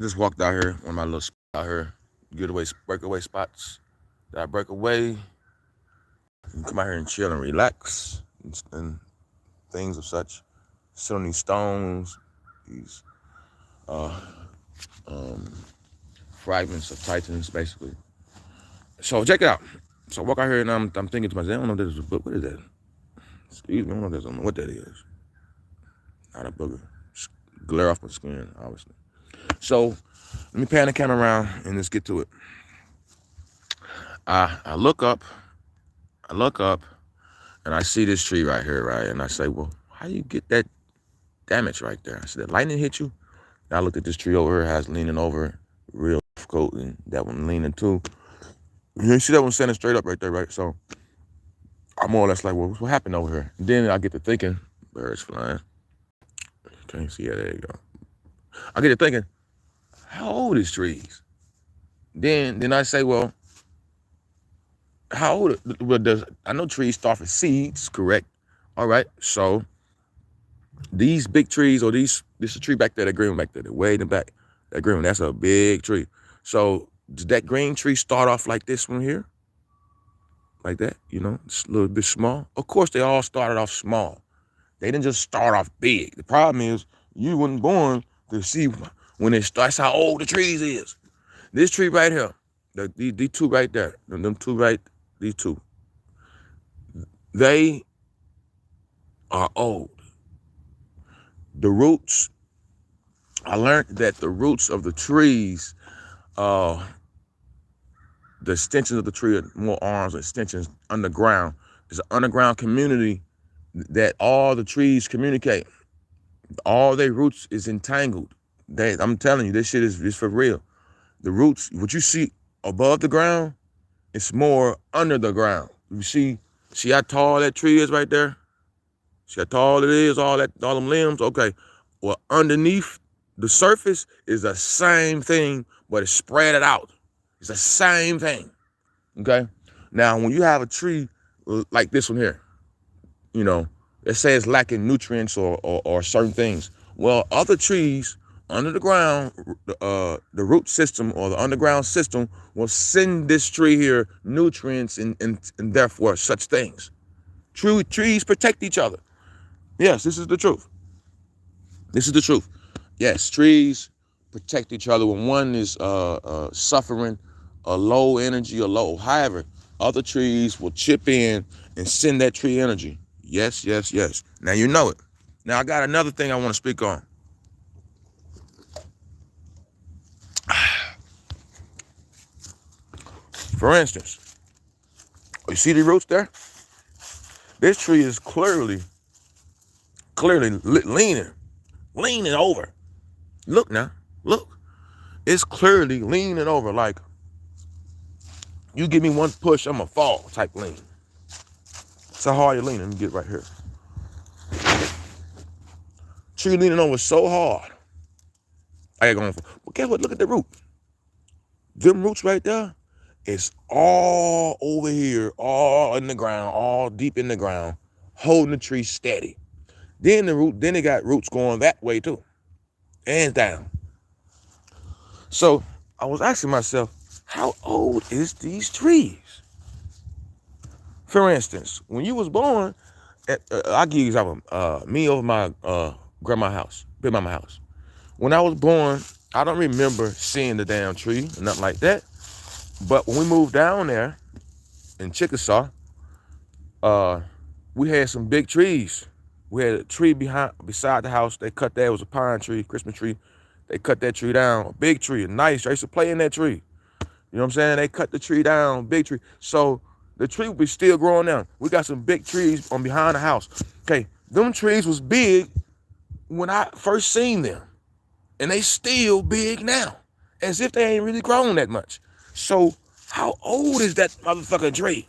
Just walked out here, one of my little spots out here, breakaway spots that I break away. You can come out here and chill and relax and things of such. Sit on these stones, these uh, um, fragments of titans, basically. So check it out. So I walk out here and I'm thinking to myself, I don't know if this is a book. What is that? Excuse me, I don't know what that is. Not a booger. Just glare off my skin, obviously. So let me pan the camera around and let's get to it. I look up, and I see this tree right here, right? And I say, well, how you get that damage right there? I said, did lightning hit you? And I looked at this tree over here, has leaning over, real difficult, and that one leaning too. You see that one standing straight up right there, right? So I'm more or less like, well, what happened over here? And then I get to thinking, birds flying. Can't see it, there you go. I get to thinking, how old is trees? Then I say, well, how old? Well, I know trees start from seeds, correct? All right, so these big trees, or this is a tree back there, that green one back there, way in the back, that green one, that's a big tree. So did that green tree start off like this one here? Like that, it's a little bit small. Of course, they all started off small. They didn't just start off big. The problem is you weren't born to see when it starts how old the trees is. This tree right here, these two right there, them two right, these two, they are old. The roots, I learned that the roots of the trees, the extensions of the tree are more arms, extensions underground. There's an underground community that all the trees communicate. All their roots is entangled. I'm telling you, this shit is for real. The roots, what you see above the ground, it's more under the ground. You see how tall that tree is right there? See how tall it is, all them limbs? Okay. Well, underneath the surface is the same thing, but it's spread it out. It's the same thing. Okay. Now, when you have a tree like this one here, let's say it's lacking nutrients or certain things. Well, other trees under the ground, the root system or the underground system will send this tree here nutrients and therefore such things. Trees protect each other. Yes, this is the truth. This is the truth. Yes, trees protect each other when one is suffering a low energy or low. However, other trees will chip in and send that tree energy. Yes, yes, yes. Now you know it. Now I got another thing I want to speak on. For instance, you see the roots there? This tree is clearly leaning over. Look now, look. It's clearly leaning over like, you give me one push, I'm going to fall type lean. That's how hard you're leaning. Let me get right here. Tree leaning over so hard. I got going for. But guess what? Look at the root. Them roots right there, it's all over here, all in the ground, all deep in the ground, holding the tree steady. Then it got roots going that way too, and down. So I was asking myself, how old is these trees? For instance, when you was born, I'll give you an example. Me over my grandma's house, big mama house. When I was born, I don't remember seeing the damn tree or nothing like that. But when we moved down there in Chickasaw, we had some big trees. We had a tree beside the house. They cut that. It was a pine tree, Christmas tree. They cut that tree down. A big tree, a nice. I used to play in that tree. You know what I'm saying? They cut the tree down, big tree. So the tree would be still growing down. We got some big trees on behind the house. Okay, them trees was big when I first seen them. And they still big now. As if they ain't really grown that much. So how old is that motherfucking tree?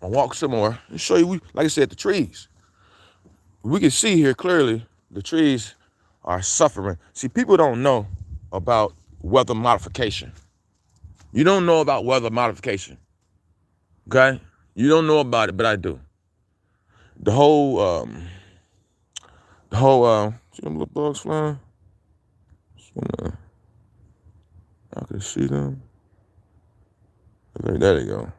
I'll walk some more and show you, like I said, the trees. We can see here clearly the trees are suffering. See, people don't know about weather modification. You don't know about weather modification. Okay? You don't know about it, but I do. The whole, see them little bugs flying? Let's see them. Okay, there they go.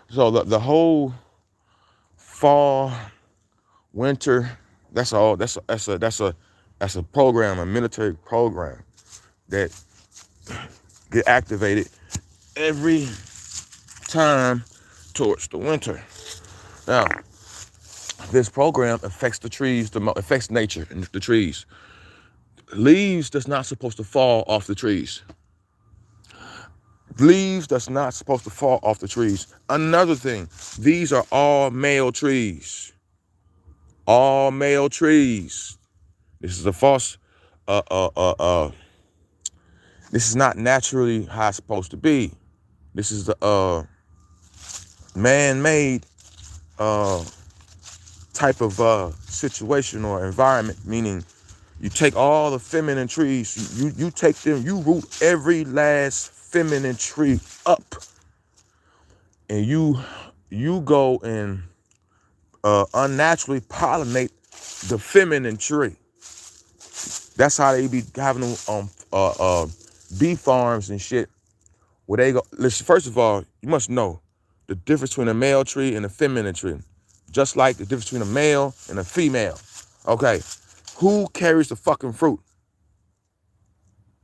So the whole fall, winter, that's all. That's a program, a military program that get activated every time towards the winter. Now, this program affects the trees, affects nature and the trees. Leaves that's not supposed to fall off the trees. Leaves that's not supposed to fall off the trees. Another thing, these are all male trees. All male trees. This is a false, this is not naturally how it's supposed to be. This is the man-made type of situation or environment, meaning you take all the feminine trees, you take them, you root every last feminine tree up, and you go and unnaturally pollinate the feminine tree. That's how they be having them bee farms and shit, where they go. Listen, first of all, you must know the difference between a male tree and a feminine tree, just like the difference between a male and a female. Okay, who carries the fucking fruit?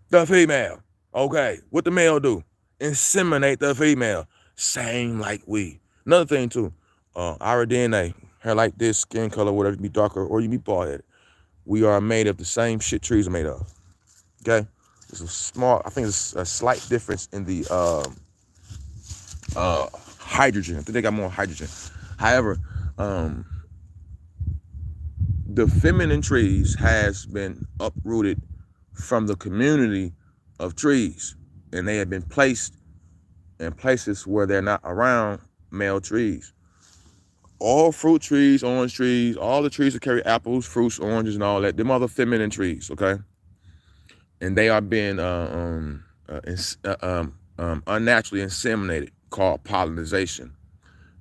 The female. Okay, what the male do? Inseminate the female. Same like we. Another thing too, our DNA, hair like this, skin color, whatever, you be darker or you be bald headed. We are made of the same shit trees are made of. Okay, it's a small. I think it's a slight difference in the hydrogen. I think they got more hydrogen. However, the feminine trees has been uprooted from the community of trees, and they have been placed in places where they're not around male trees. All fruit trees, orange trees, all the trees that carry apples, fruits, oranges, and all that, them are the feminine trees, okay? And they are being unnaturally inseminated, called pollinization.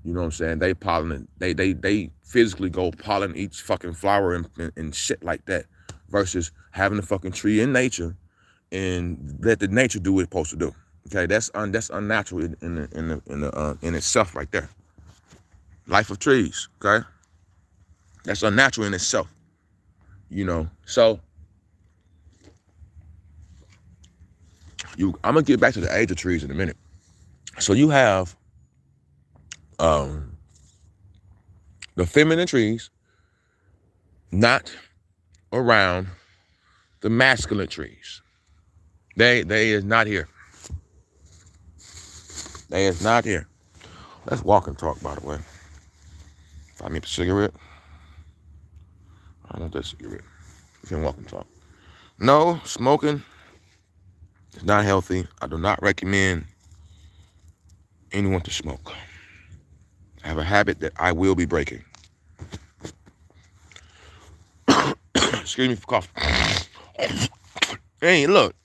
You know what I'm saying? They pollinate, they physically go pollinate each fucking flower and shit like that, versus having the fucking tree in nature and let the nature do what it's supposed to do. Okay, that's unnatural in itself right there. Life of trees, okay? That's unnatural in itself. You know, so I'm gonna get back to the age of trees in a minute. So you have the feminine trees not around the masculine trees. They is not here. They is not here. Let's walk and talk, by the way. Find me a cigarette. I want that cigarette. We can walk and talk. No, smoking is not healthy. I do not recommend anyone to smoke. I have a habit that I will be breaking. Excuse me for coughing. Hey, look.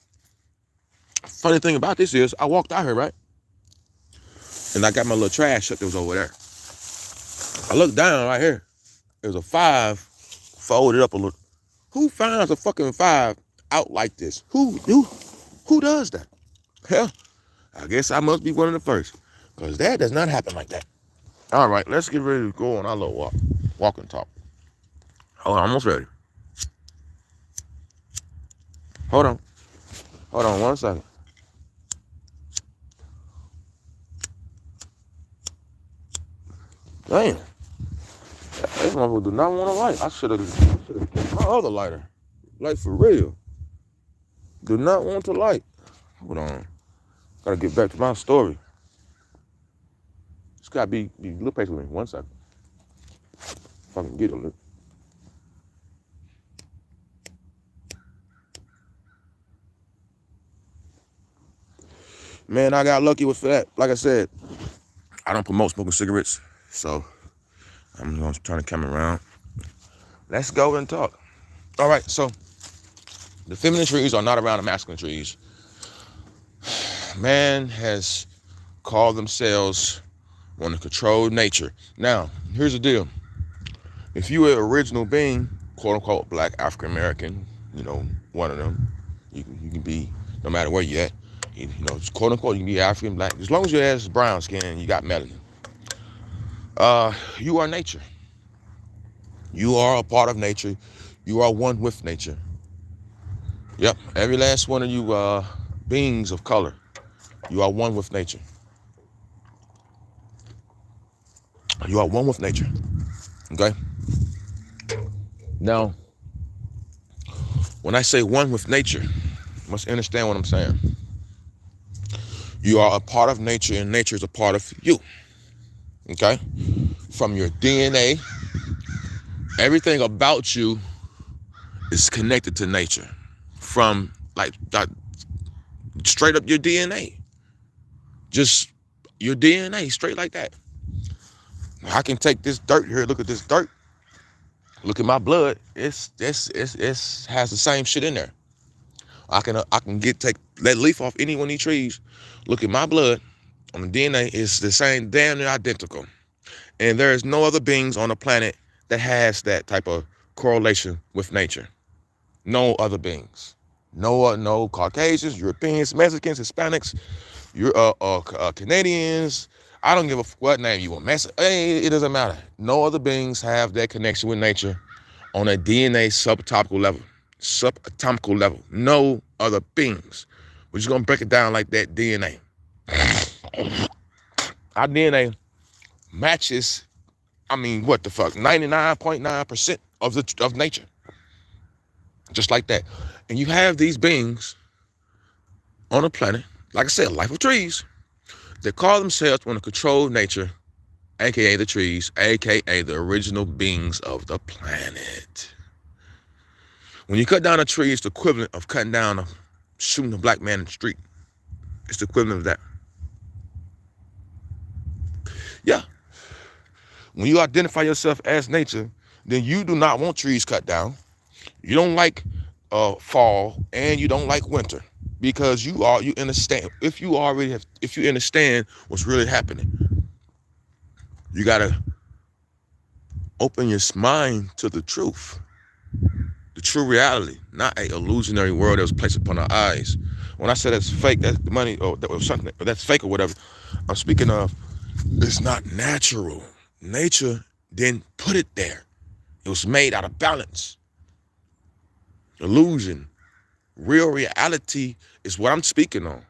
Funny thing about this is I walked out here, right? And I got my little trash shut that was over there. I looked down right here. There's a 5 folded up a little. Who finds a fucking 5 out like this? Who does that? Hell, I guess I must be one of the first, because that does not happen like that. All right, let's get ready to go on our little walk and talk. Hold on, almost ready. Hold on 1 second. Damn. This motherfucker do not want a light. I should have get my other lighter. Light for real. Do not want to light. Hold on. Gotta get back to my story. Just gotta be a little patient with me. 1 second. If I can get a little. Man, I got lucky with that. Like I said, I don't promote smoking cigarettes, so I'm gonna try to come around. Let's go and talk. All right, so the feminine trees are not around the masculine trees. Man has called themselves want to control nature. Now, here's the deal. If you are an original being, quote unquote, black, African American, you know, one of them, you can be, no matter where you're at, You know, it's quote unquote, you can be African, black. As long as your ass is brown skin and you got melanin. You are nature. You are a part of nature. You are one with nature. Yep, every last one of you beings of color, you are one with nature. You are one with nature. Okay? Now, when I say one with nature, you must understand what I'm saying. You are a part of nature, and nature is a part of you. Okay? From your DNA, everything about you is connected to nature. From like straight up your DNA. Just your DNA, straight like that. I can take this dirt here, look at this dirt. Look at my blood. It's has the same shit in there. I can take that leaf off any one of these trees. Look at my blood on the DNA. It's the same, damn near identical. And there is no other beings on the planet that has that type of correlation with nature. No other beings. No Caucasians, Europeans, Mexicans, Hispanics, Canadians. I don't give a what name you want. It doesn't matter. No other beings have that connection with nature on a DNA subatomical level. No other beings. We're just gonna break it down like that. DNA. Our DNA matches. I mean, what the fuck? 99.9% of nature. Just like that. And you have these beings on a planet, like I said, life of trees, that call themselves want to control nature, aka the trees, aka the original beings of the planet. When you cut down a tree, it's the equivalent of shooting a black man in the street. It's the equivalent of that. Yeah. When you identify yourself as nature, then you do not want trees cut down. You don't like fall, and you don't like winter, because you understand. If you understand what's really happening, you gotta open your mind to the truth, the true reality, not a illusionary world that was placed upon our eyes. When I said that's fake, that's the money, or that was something, or that's fake or whatever, I'm speaking of, it's not natural. Nature didn't put it there. It was made out of balance. Illusion. Real reality is what I'm speaking on.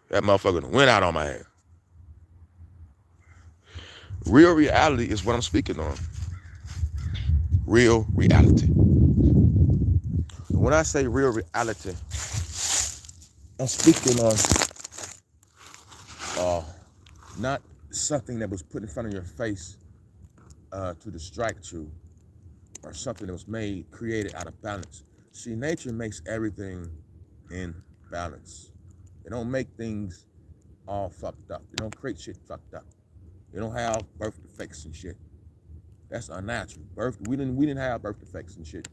That motherfucker went out on my head. Real reality is what I'm speaking on. Real reality. When I say real reality, I'm speaking on not something that was put in front of your face to distract you, or something that was created out of balance. See, nature makes everything in balance. They don't make things all fucked up. They don't create shit fucked up. They don't have birth defects and shit. That's unnatural. We didn't have birth defects and shit.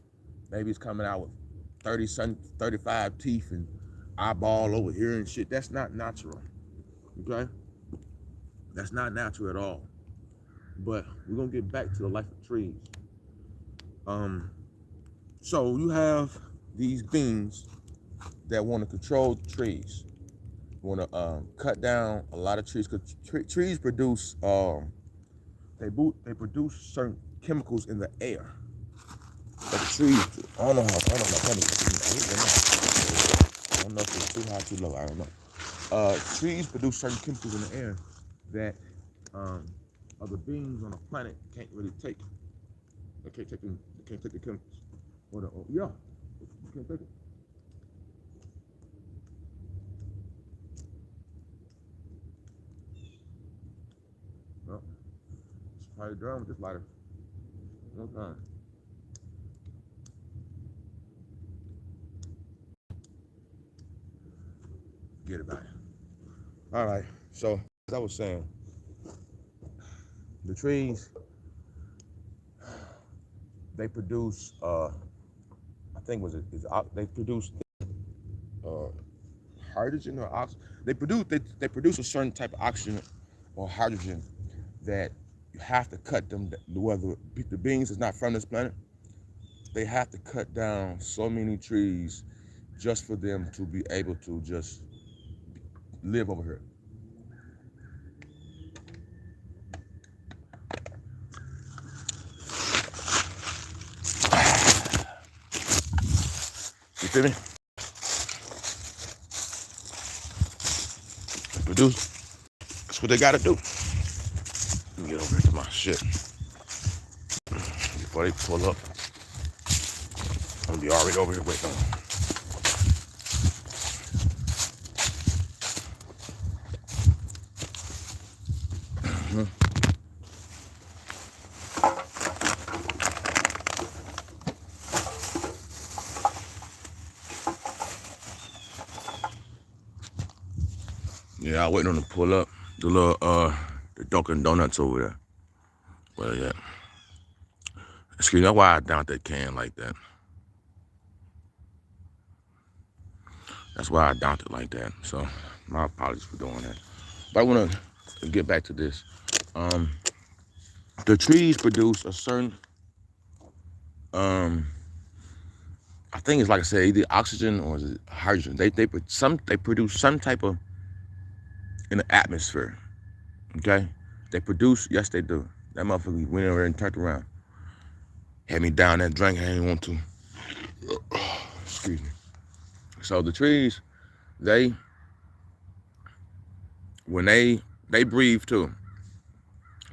Maybe it's coming out with 35 teeth and eyeball over here and shit. That's not natural. Okay? That's not natural at all. But we're gonna get back to the life of trees. So you have these beings that want to control the trees, want to cut down a lot of trees, because trees produce they produce certain chemicals in the air. But the trees, I don't know if it's too high, too low. I don't know. Trees produce certain chemicals in the air that other beings on the planet can't really take. They can't take the chemicals. You can't take it. No. Just try to drum with this lighter. No time. Get it back. All right. So as I was saying, the trees, they produce they produce hydrogen or oxygen. They produce a certain type of oxygen or hydrogen that you have to cut them. Whether the beings is not from this planet, they have to cut down so many trees just for them to be able to just live over here. You feel me? Produce. That's what they gotta do. Let me get over here to my shit before they pull up. I'm gonna be already over here waiting on them. Yeah, I waiting on them to pull up. The little the Dunkin' Donuts over there. Well, yeah. Excuse me, that's why I downed that can like that. That's why I downed it like that. So my apologies for doing that. But I want to get back to this. The trees produce a certain, I think it's like I said, either oxygen or is it hydrogen. They produce some type of in the atmosphere. Okay, they produce. Yes, they do. That motherfucker went over and turned around, had me down that drink. I didn't want to. Excuse me. So the trees, they when they breathe too.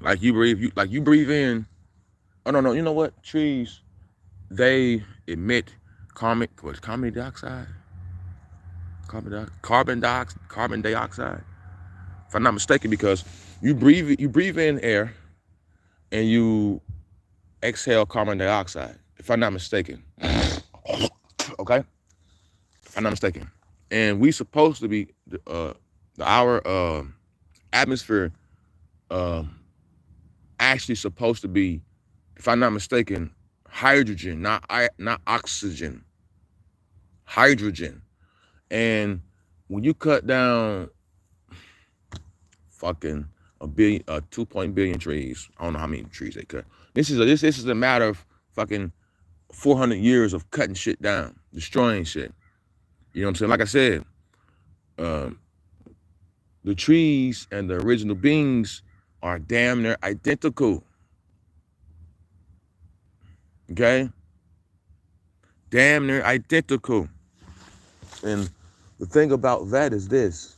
Like you breathe in. Oh no, you know what? Trees, they emit carbon dioxide. Carbon dioxide. If I'm not mistaken, because you breathe in air and you exhale carbon dioxide. If I'm not mistaken. Okay? If I'm not mistaken. And we supposed to be our atmosphere actually supposed to be, if I'm not mistaken, hydrogen, not oxygen. Hydrogen. And when you cut down fucking a billion, 2 billion trees, I don't know how many trees they cut. This is a matter of fucking 400 years of cutting shit down, destroying shit. You know what I'm saying? Like I said, the trees and the original beings are damn near identical. Okay? Damn near identical. And the thing about that is this.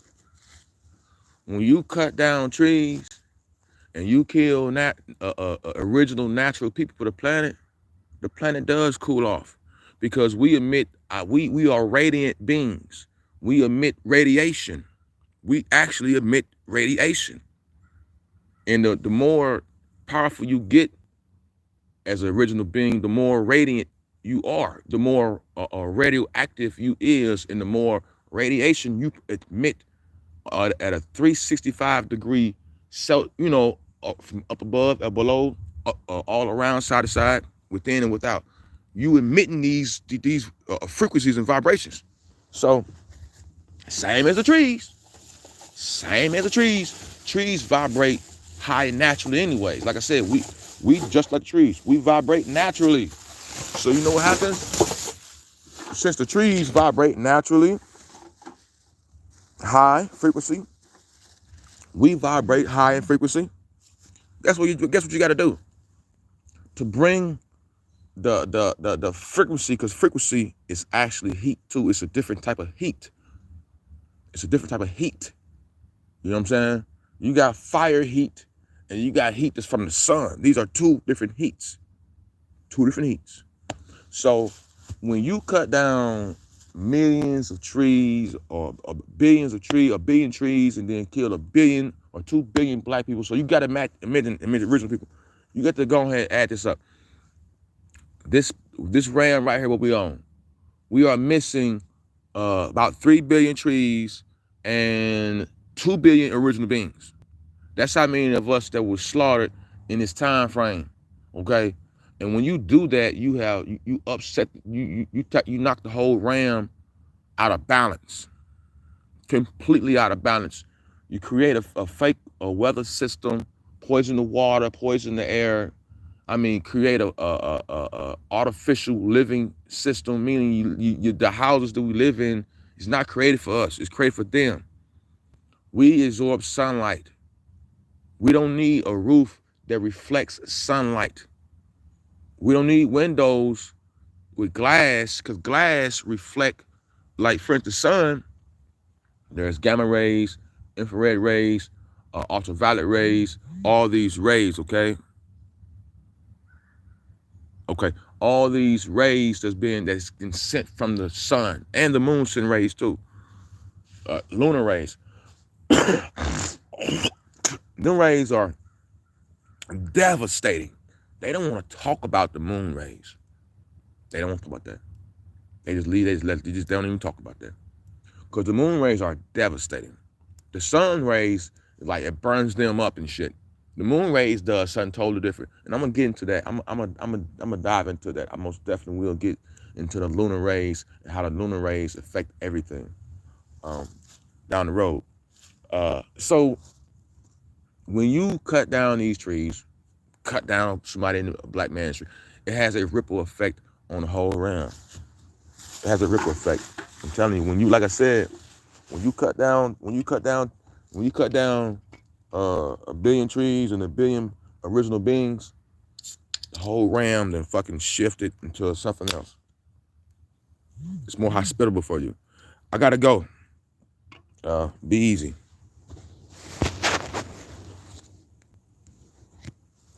When you cut down trees and you kill original natural people for the planet does cool off, because we emit, we are radiant beings. We emit radiation. We actually emit radiation. And the more powerful you get as an original being, the more radiant you are, the more radioactive you is, and the more radiation you emit at a 365-degree cell, from up above or below, all around, side to side, within and without. You emitting these frequencies and vibrations. So, same as the trees. Trees vibrate high naturally anyways. Like I said, we just like trees. We vibrate naturally. So you know what happens? Since the trees vibrate naturally, high frequency, we vibrate high in frequency. Guess what you got to do to bring the frequency, because frequency is actually heat too. It's a different type of heat. You know what I'm saying? You got fire heat and you got heat that's from the sun. These are two different heats. So when you cut down millions of trees or billions of trees, a billion trees, and then kill 1 billion or 2 billion black people, so you got to emit original people. You got to go ahead and add this up. This RAM right here, what we own, we are missing about 3 billion trees and 2 billion original beings. That's how many of us that were slaughtered in this time frame. Okay, and when you do that, you upset, you knock the whole RAM out of balance, completely out of balance. You create a fake weather system, poison the water, poison the air, I mean, create a artificial living system, meaning the houses that we live in is not created for us. It's created for them. We absorb sunlight. We don't need a roof that reflects sunlight. We don't need windows with glass, because glass reflect, like for instance, the sun. There's gamma rays, infrared rays, ultraviolet rays, all these rays, okay? Okay, all these rays that's been sent from the sun, and the moon send rays too. Lunar rays. Them rays are devastating. They don't want to talk about the moon rays. They don't want to talk about that. They just leave. They don't even talk about that. Because the moon rays are devastating. The sun rays, like, it burns them up and shit. The moon rays does something totally different, and I'm gonna get into that. I'm gonna dive into that. I most definitely will get into the lunar rays and how the lunar rays affect everything down the road. So when you cut down these trees, cut down somebody in a black man's tree, it has a ripple effect on the whole realm. It has a ripple effect. I'm telling you, when you, like I said, when you cut down a billion trees and a billion original beings, the whole ram then fucking shifted into something else. It's more hospitable for you. I gotta go. Be easy.